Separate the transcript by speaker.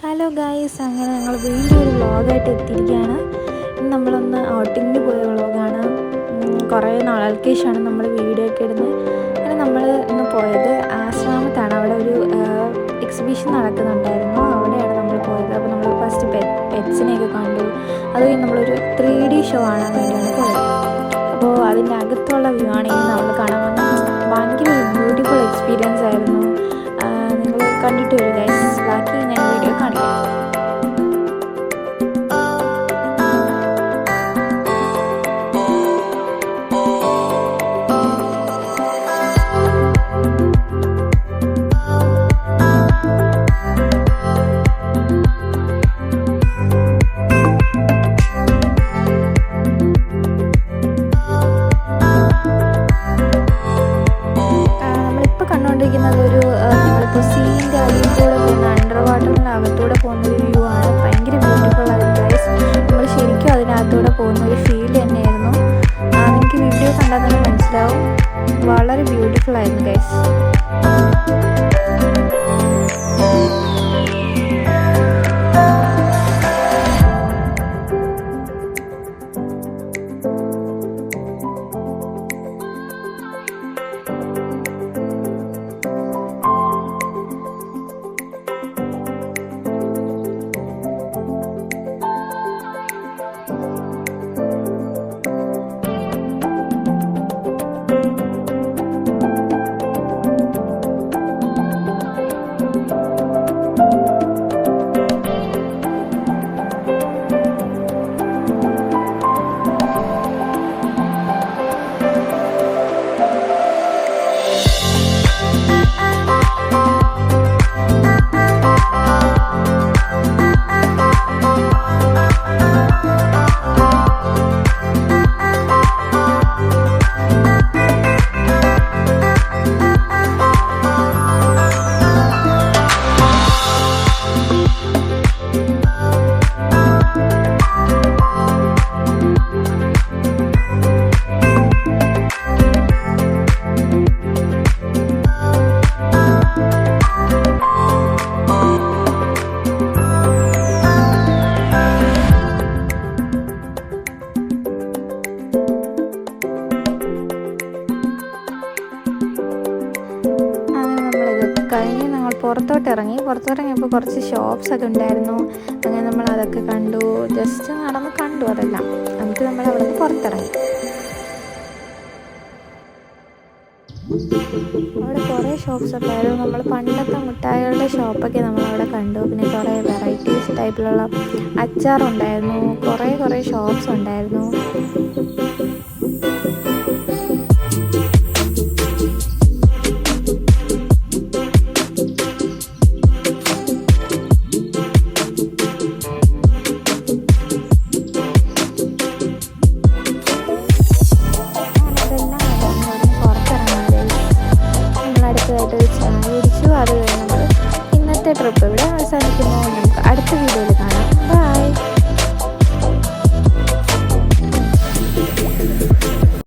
Speaker 1: Hello guys, അങ്ങനെ ഞങ്ങൾ വീണ്ടും ഒരു വ്ളോഗായിട്ട് എത്തിയിരിക്കുകയാണ്. ഇന്ന് നമ്മളൊന്ന് ഔട്ടിങ്ങിന് പോയ വ്ളോഗാണ്. കുറേ നാളുകൾക്ക് ശേഷമാണ് നമ്മൾ വീഡിയോ ഒക്കെ ഇടുന്നത്. അങ്ങനെ നമ്മൾ ഇന്ന് പോയത് ആശ്രാമത്താണ്. അവിടെ ഒരു എക്സിബിഷൻ നടക്കുന്നുണ്ടായിരുന്നു. അവിടെയാണ് നമ്മൾ പോയത്. അപ്പോൾ നമ്മൾ ഫസ്റ്റ് പെറ്റ്സിനെയൊക്കെ കണ്ടു. അത് കഴിഞ്ഞ് നമ്മളൊരു 3D ഷോ കാണാൻ വേണ്ടിയാണ് പോയത്. അപ്പോൾ അതിൻ്റെ അകത്തുള്ള വ്യൂ ആണ് ഇന്ന് നമ്മൾ കാണാൻ വന്നത്. ഭയങ്കര ഒരു ബ്യൂട്ടിഫുൾ എക്സ്പീരിയൻസ് ആയിരുന്നു. നിങ്ങൾ കണ്ടിട്ട് വരും ഗൈസ്. ബാക്കി ഞാൻ വീഡിയോ കാണിക്കാം. കണ്ടുകൊണ്ടിരിക്കുന്നത് ഒരു നമ്മളിപ്പോൾ സീൻ്റെ അടിയിൽ കൂടെ പോകുന്ന അണ്ടർ വാട്ടറിൻ്റെ അകത്തൂടെ പോകുന്നൊരു വ്യൂ ആണ്. ഭയങ്കര ബ്യൂട്ടിഫുൾ ആയിരുന്നു ഗൈസ്. നമ്മൾ ശരിക്കും അതിനകത്തൂടെ പോകുന്ന ഒരു ഫീൽ തന്നെയായിരുന്നു. നിങ്ങൾക്ക് വീഡിയോ കണ്ടാൽ തന്നെ മനസ്സിലാവും. വളരെ ബ്യൂട്ടിഫുൾ ആയിരുന്നു ഗൈസ്. കഴിഞ്ഞ് ഞങ്ങൾ പുറത്തോട്ടിറങ്ങിയപ്പോൾ കുറച്ച് ഷോപ്സ് ഒക്കെ ഉണ്ടായിരുന്നു. അങ്ങനെ നമ്മൾ അതൊക്കെ കണ്ടു. ജസ്റ്റ് നടന്ന് കണ്ടു അതെല്ലാം. എന്നിട്ട് നമ്മൾ അവിടെ നിന്ന് പുറത്തിറങ്ങി. അവിടെ കുറേ ഷോപ്സ് ഉണ്ടായിരുന്നു. നമ്മൾ പണ്ടത്തെ മിഠായികളുടെ ഷോപ്പൊക്കെ നമ്മളവിടെ കണ്ടു. പിന്നെ കുറേ വെറൈറ്റീസ് ടൈപ്പിലുള്ള അച്ചാറുണ്ടായിരുന്നു. കുറേ ഷോപ്സ് ഉണ്ടായിരുന്നു. ചായ കുടിച്ചു. അത് കഴിഞ്ഞ് നമ്മൾ ഇന്നത്തെ ട്രിപ്പ് ഇവിടെ